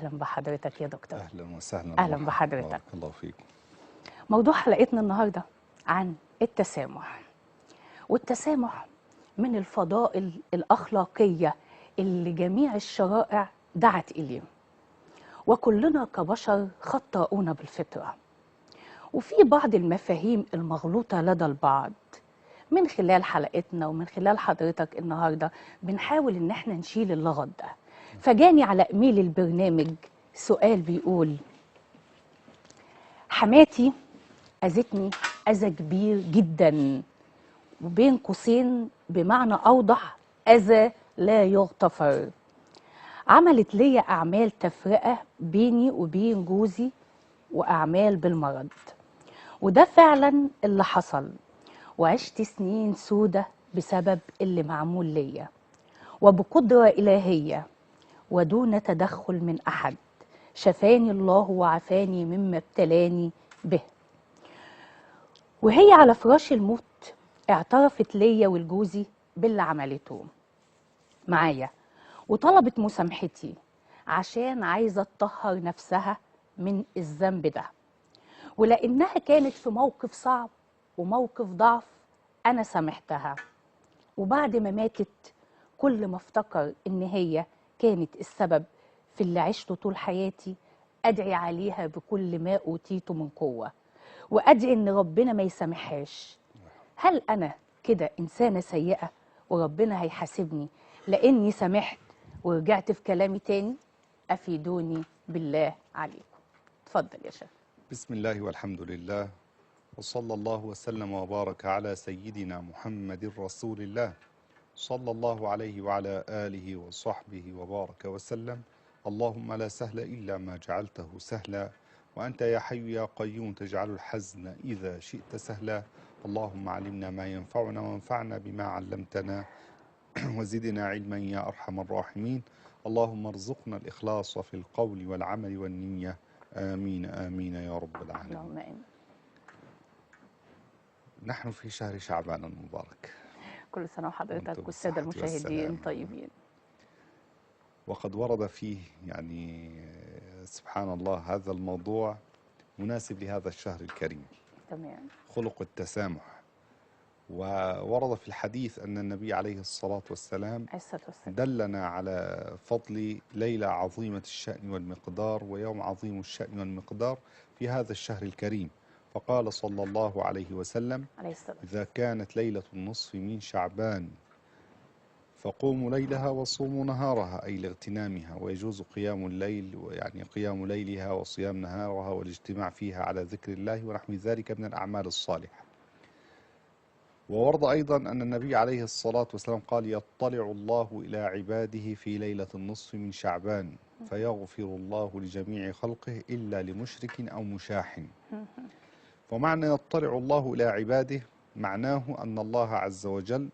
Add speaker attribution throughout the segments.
Speaker 1: أهلا بحضرتك يا دكتور.
Speaker 2: أهلا وسهلا.
Speaker 1: أهلا بحضرتك.
Speaker 2: بارك الله فيكم.
Speaker 1: موضوع حلقتنا النهاردة عن التسامح، والتسامح من الفضائل الأخلاقية اللي جميع الشرائع دعت إليه، وكلنا كبشر خطاؤون بالفطرة، وفي بعض المفاهيم المغلوطة لدى البعض. من خلال حلقتنا ومن خلال حضرتك النهاردة بنحاول إن احنا نشيل اللغط ده. فجاني على إيميل البرنامج سؤال بيقول: حماتي أذتني أذى كبير جدا، وبين قوسين بمعنى أوضح أذى لا يغتفر. عملت لي أعمال تفرقة بيني وبين جوزي وأعمال بالمرض، وده فعلا اللي حصل، وعشت سنين سودة بسبب اللي معمول ليا، وبقدرة إلهية ودون تدخل من أحد شفاني الله وعافاني مما ابتلاني به. وهي على فراش الموت اعترفت ليا ولجوزي باللي عملته معايا، وطلبت مسامحتي عشان عايزة تطهر نفسها من الذنب ده، ولأنها كانت في موقف صعب وموقف ضعف أنا سامحتها. وبعد ما ماتت كل ما افتكر إن هي كانت السبب في اللي عشته طول حياتي أدعي عليها بكل ما أوتيته من قوة، وأدعي إن ربنا ما يسامحهاش. هل أنا كده إنسانة سيئة وربنا هيحاسبني لأني سامحت ورجعت في كلامي تاني؟ أفيدوني بالله عليكم. اتفضل يا شيخ.
Speaker 2: بسم الله والحمد لله، وصلى الله وسلم وبارك على سيدنا محمد رسول الله، صلى الله عليه وعلى آله وصحبه وبارك وسلم. اللهم لا سهل إلا ما جعلته سهلا، وأنت يا حي يا قيوم تجعل الحزن إذا شئت سهلا. اللهم علمنا ما ينفعنا وانفعنا بما علمتنا وزدنا علما يا أرحم الراحمين. اللهم ارزقنا الإخلاص في القول والعمل والنية، آمين آمين يا رب العالمين.
Speaker 1: اللهم آمين.
Speaker 2: نحن في شهر شعبان المبارك،
Speaker 1: كل سنة وحضرتك
Speaker 2: وأنتم
Speaker 1: والسادة
Speaker 2: بالصحة
Speaker 1: المشاهدين
Speaker 2: والسلامة.
Speaker 1: طيبين.
Speaker 2: وقد ورد فيه سبحان الله هذا الموضوع مناسب لهذا الشهر الكريم،
Speaker 1: تمام.
Speaker 2: خلق التسامح. وورد في الحديث أن النبي عليه الصلاة والسلام
Speaker 1: الصلاة والسلام
Speaker 2: دلنا على فضل ليلة عظيمة الشأن والمقدار ويوم عظيم الشأن والمقدار في هذا الشهر الكريم، فقال صلى الله عليه وسلم:
Speaker 1: عليه الصلاة والسلام.
Speaker 2: إذا كانت ليلة النصف من شعبان فقوموا ليلها وصوموا نهارها، أي لاغتنامها، ويجوز قيام الليل، يعني قيام ليلها وصيام نهارها والاجتماع فيها على ذكر الله ونحو ذلك من الأعمال الصالحة. وورد أيضا أن النبي عليه الصلاة والسلام قال: يطلع الله إلى عباده في ليلة النصف من شعبان فيغفر الله لجميع خلقه إلا لمشرك أو مشاح. ومعنى يطلع الله إلى عباده معناه أن الله عز وجل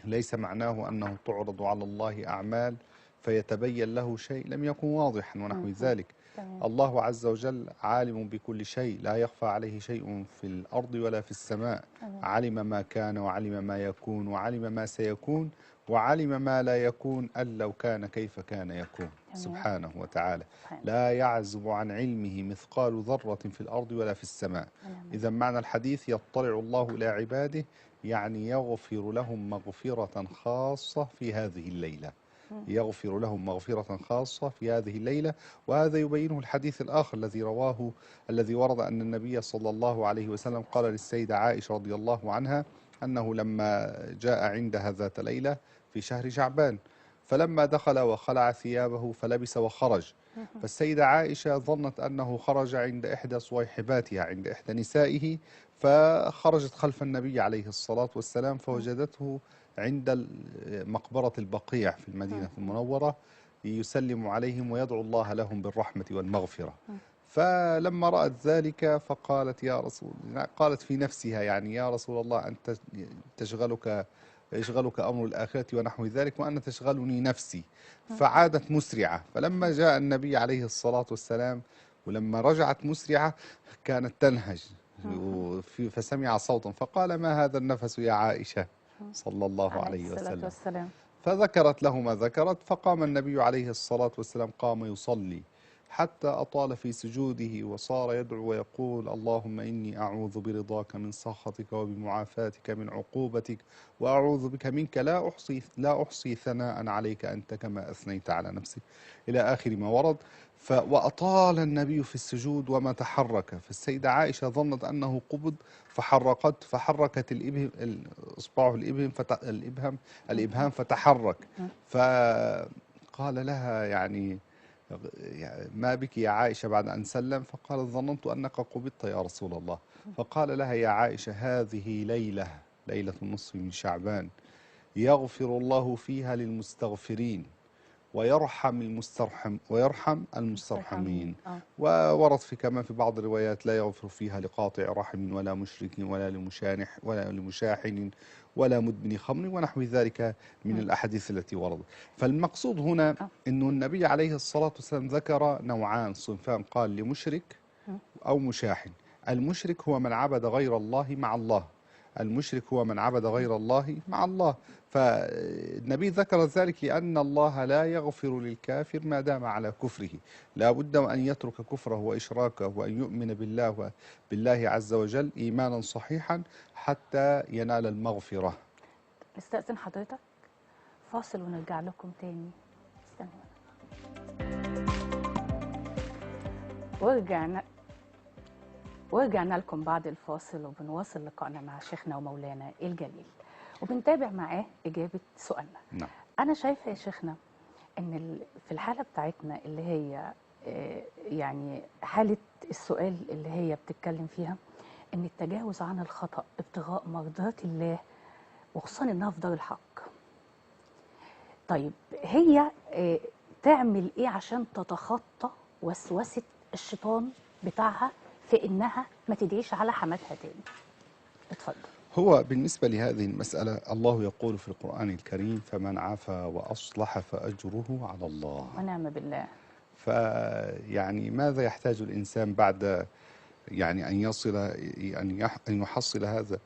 Speaker 2: ليس معناه أنه تعرض على الله أعمال فيتبين له شيء لم يكن واضحا ونحو ذلك.
Speaker 1: تمام.
Speaker 2: الله عز وجل عالم بكل شيء، لا يخفى عليه شيء في الأرض ولا في السماء. علم ما كان وعلم ما يكون وعلم ما سيكون وعلم ما لا يكون أن لو كان كيف كان يكون سبحانه وتعالى. لا يعزب عن علمه مثقال ذرة في الأرض ولا في السماء. إذا معنى الحديث يطلع الله إلى عباده يعني يغفر لهم مغفرة خاصة في هذه الليلة، يغفر لهم مغفرة خاصة في هذه الليلة. وهذا يبينه الحديث الآخر الذي ورد أن النبي صلى الله عليه وسلم قال للسيدة عائشة رضي الله عنها أنه لما جاء عندها ذات ليلة في شهر شعبان فلما دخل وخلع ثيابه فلبس وخرج، فالسيدة عائشة ظنت أنه خرج عند إحدى صويحباتها، عند إحدى نسائه، فخرجت خلف النبي عليه الصلاة والسلام فوجدته عند مقبرة البقيع في المدينة المنورة يسلم عليهم ويدعو الله لهم بالرحمة والمغفرة. فلما رأت ذلك فقالت قالت في نفسها يعني: يا رسول الله، أنت يشغلك أمر الآخرة ونحو ذلك وأنا تشغلني نفسي. فعادت مسرعة، فلما جاء النبي عليه الصلاة والسلام ولما رجعت مسرعة كانت تنهج فسمع صوتا فقال: ما هذا النفس يا عائشة صلى الله عليه وسلم؟ فذكرت له ما ذكرت، فقام النبي عليه الصلاة والسلام قام يصلي حتى أطال في سجوده، وصار يدعو ويقول: اللهم إني أعوذ برضاك من سخطك وبمعافاتك من عقوبتك، وأعوذ بك منك لا أحصي ثناء عليك أنت كما أثنيت على نفسك، إلى آخر ما ورد. وأطال النبي في السجود وما تحرك، فالسيدة عائشة ظنت أنه قبض، فحركت إصبعه الإبهام فتحرك. فقال لها يعني ما بك يا عائشة بعد أن سلم؟ فقالت: ظننت أنك قبضت يا رسول الله. فقال لها: يا عائشة، هذه ليلة النصف من شعبان، يغفر الله فيها للمستغفرين ويرحم المسترحمين. وورد كمان في بعض الروايات: لا يغفر فيها لقاطع رحم ولا مشرك ولا لمشاحن ولا مدمن خمر ونحو ذلك من الأحاديث التي وردت. فالمقصود هنا أن النبي عليه الصلاة والسلام ذكر نوعان صنفان، قال: لمشرك أو مشاحن. المشرك هو من عبد غير الله مع الله، المشرك هو من عبد غير الله مع الله. فالنبي ذكر ذلك لأن الله لا يغفر للكافر ما دام على كفره، لا بد أن يترك كفره وإشراكه وأن يؤمن بالله عز وجل إيمانا صحيحا حتى ينال المغفرة.
Speaker 1: نستأذن حضرتك فاصل ونرجع لكم تاني. استنوا. ورجعنا لكم بعد الفاصل، وبنواصل لقائنا مع شيخنا ومولانا الجليل، وبنتابع معاه إجابة سؤالنا.
Speaker 2: نعم.
Speaker 1: أنا شايفة يا شيخنا إن في الحالة بتاعتنا اللي هي يعني حالة السؤال اللي هي بتتكلم فيها، إن التجاوز عن الخطأ ابتغاء مرضات الله، وخصوصا إنها في دار الحق. طيب هي تعمل إيه عشان تتخطى وسوسة الشيطان بتاعها في إنها ما تدعيش على حماتها تاني؟ اتفضل.
Speaker 2: هو بالنسبة لهذه المسألة الله يقول في القرآن الكريم: فمن عفا وأصلح فأجره على الله.
Speaker 1: ونعم بالله.
Speaker 2: فيعني ماذا يحتاج الإنسان بعد يعني أن يحصل هذا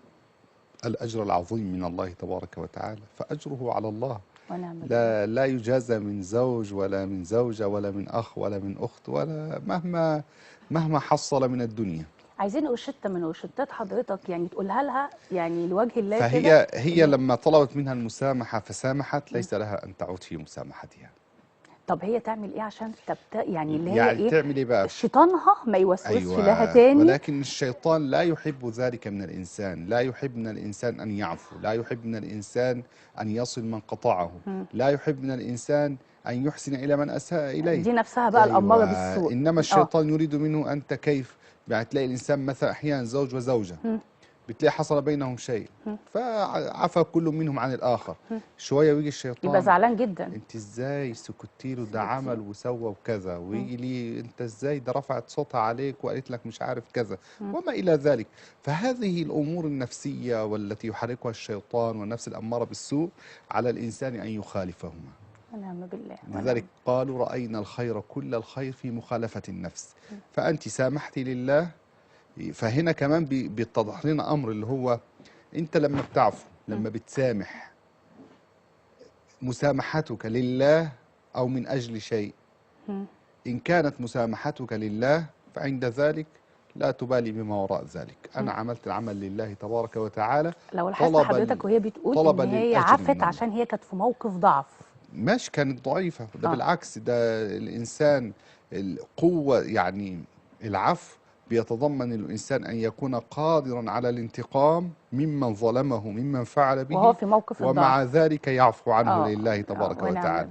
Speaker 2: الأجر العظيم من الله تبارك وتعالى؟ فأجره على الله.
Speaker 1: ونعم بالله.
Speaker 2: لا يجازى من زوج ولا من زوجة ولا من أخ ولا من أخت ولا مهما حصل من الدنيا.
Speaker 1: عايزين روشتة من روشتات حضرتك يعني تقولها لها يعني لوجه الله كده.
Speaker 2: فهي لما طلبت منها المسامحة فسامحت، ليس لها أن تعود في مسامحتها.
Speaker 1: طب هي تعمل ايه عشان يعني اللي هي
Speaker 2: يعني
Speaker 1: ايه؟
Speaker 2: تعمل ايه بقى؟
Speaker 1: شيطانها ما يوسوسش
Speaker 2: أيوة.
Speaker 1: لها تاني.
Speaker 2: ولكن الشيطان لا يحب ذلك من الإنسان، لا يحب من الإنسان أن يعفو، لا يحب من الإنسان أن يصل من قطعه، لا يحب من الإنسان أن يحسن إلى من أساء إليه.
Speaker 1: دي نفسها بقى الأمارة بالسوء.
Speaker 2: إنما الشيطان يريد منه أنت كيف يعني تلاقي الإنسان مثلا أحيانا زوج وزوجة بتلاقي حصل بينهم شيء فعفى كل منهم عن الآخر، شوية ويجي الشيطان
Speaker 1: يبقى زعلان جدا.
Speaker 2: انت ازاي سكتي له، ده عمل وسوى وكذا، ويجي لي انت ازاي ده رفعت صوتها عليك وقالت لك مش عارف كذا وما إلى ذلك. فهذه الأمور النفسية والتي يحركها الشيطان والنفس الأمارة بالسوء على الإنسان أن يخالفهما.
Speaker 1: ونعم بالله.
Speaker 2: لذلك قالوا: رأينا الخير كل الخير في مخالفة النفس. فأنت سامحتي لله. فهنا كمان بيتضح لنا أمر اللي هو أنت لما بتعفو، لما بتسامح، مسامحتك لله أو من أجل شيء. إن كانت مسامحتك لله فعند ذلك لا تبالي بما وراء ذلك. أنا عملت العمل لله تبارك وتعالى.
Speaker 1: لو لاحظت حضرتك وهي بتقول إن هي عفت عشان هي كانت في موقف ضعف،
Speaker 2: مش كانت ضعيفة، ده بالعكس، ده الإنسان القوة يعني العفو بيتضمن الإنسان أن يكون قادرا على الانتقام ممن ظلمه ممن فعل به
Speaker 1: وهو في موقف
Speaker 2: ومع ذلك يعفو عنه لله تبارك وتعالى.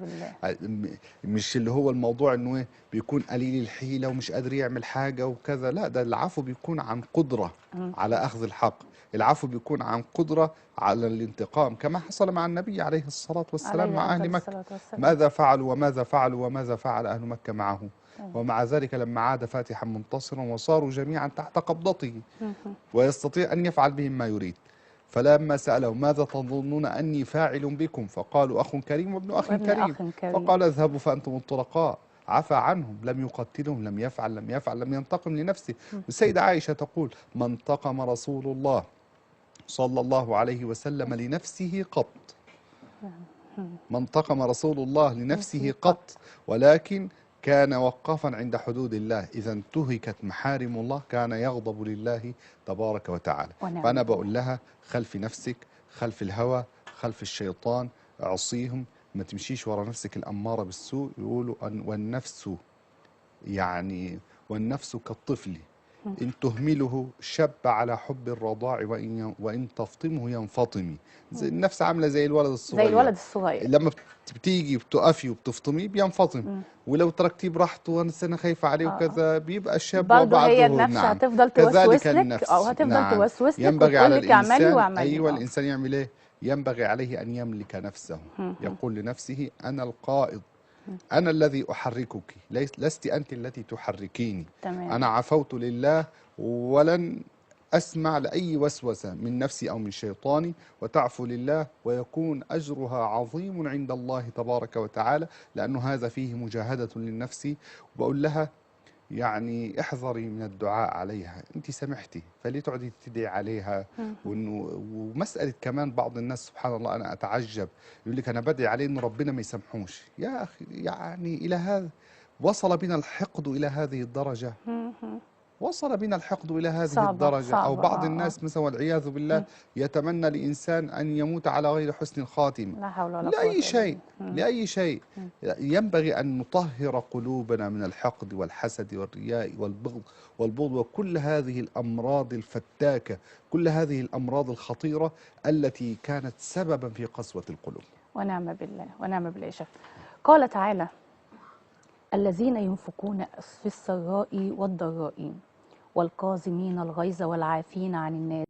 Speaker 2: مش اللي هو الموضوع أنه بيكون قليل الحيلة ومش قادر يعمل حاجة وكذا، لا، ده العفو بيكون عن قدرة على أخذ الحق، العفو بيكون عن قدرة على الانتقام، كما حصل مع النبي عليه الصلاة والسلام مع أهل مكة. ماذا فعلوا وماذا فعلوا وماذا فعل أهل مكة معه؟ ومع ذلك لما عاد فاتحا منتصرا وصاروا جميعا تحت قبضته ويستطيع أن يفعل بهم ما يريد. فلما سأله: ماذا تظنون أني فاعل بكم؟ فقالوا: أخ كريم وابن أخ كريم. فقال: اذهبوا فأنتم الطلقاء. عفى عنهم، لم يقتلهم، لم يفعل، لم ينتقم لنفسه. والسيدة عائشة تقول: ما انتقم رسول الله صلى الله عليه وسلم لنفسه قط. ما انتقم رسول الله لنفسه قط، ولكن كان وقافا عند حدود الله. إذا انتهكت محارم الله كان يغضب لله تبارك وتعالى.
Speaker 1: ونعم
Speaker 2: فأنا
Speaker 1: بالله.
Speaker 2: بقول لها خلف نفسك، خلف الهوى، خلف الشيطان، عصيهم، ما تمشيش ورا نفسك الأمارة بالسوء. يقولوا والنفس يعني والنفس كالطفل إن تهمله شب على حب الرضاع وإن تفطمه ينفطم. النفس عاملة زي الولد
Speaker 1: زي
Speaker 2: الصغير،
Speaker 1: الولد الصغير.
Speaker 2: لما بتيجي بتقفي وبتفطميه بينفطم، ولو تركتيه براحته وانا خايفة عليه وكذا بيبقى شاب
Speaker 1: برضه هي
Speaker 2: وبعده
Speaker 1: النفس
Speaker 2: نعم.
Speaker 1: هتفضل
Speaker 2: كذلك
Speaker 1: توسوس لك، او
Speaker 2: النفس
Speaker 1: هتفضل
Speaker 2: نعم.
Speaker 1: توسوس لك
Speaker 2: ينبغي
Speaker 1: وتقول
Speaker 2: على
Speaker 1: لك اعملي
Speaker 2: الإنسان،
Speaker 1: واعملي.
Speaker 2: أيوة الإنسان يعمل إيه؟ ينبغي عليه أن يملك نفسه. يقول لنفسه أنا القائد، أنا الذي أحركك، لست أنت التي تحركيني.
Speaker 1: تمام.
Speaker 2: أنا عفوت لله ولن أسمع لأي وسوسة من نفسي أو من شيطاني، وتعفو لله ويكون أجرها عظيم عند الله تبارك وتعالى، لأنه هذا فيه مجاهدة للنفس. وبقول لها يعني احذري من الدعاء عليها، انت سمحتي فليه تقعدي تدعي عليها؟ ومسألة كمان بعض الناس سبحان الله انا اتعجب، يقول لك انا بدعي عليه ان ربنا ما يسامحوش. يا اخي يعني الى هذا وصل بنا الحقد الى هذه الدرجة؟ وصل بنا الحقد إلى هذه
Speaker 1: صعبة
Speaker 2: الدرجة؟ أو
Speaker 1: صعبة.
Speaker 2: بعض الناس مثلا والعياذ بالله يتمنى لإنسان أن يموت على غير حسن الخاتمة.
Speaker 1: لا حول ولا قوة
Speaker 2: لأي
Speaker 1: إلا
Speaker 2: شيء،
Speaker 1: بالله.
Speaker 2: لأي شيء. ينبغي أن نطهر قلوبنا من الحقد والحسد والرياء والبغض وكل هذه الأمراض الفتاكة، كل هذه الأمراض الخطيرة التي كانت سببا في قسوة القلوب.
Speaker 1: ونعم بالله، ونعم بالله يا شيخ. قال تعالى: الذين ينفقون في السراء والضراء والكاظمين الغيظ والعافين عن الناس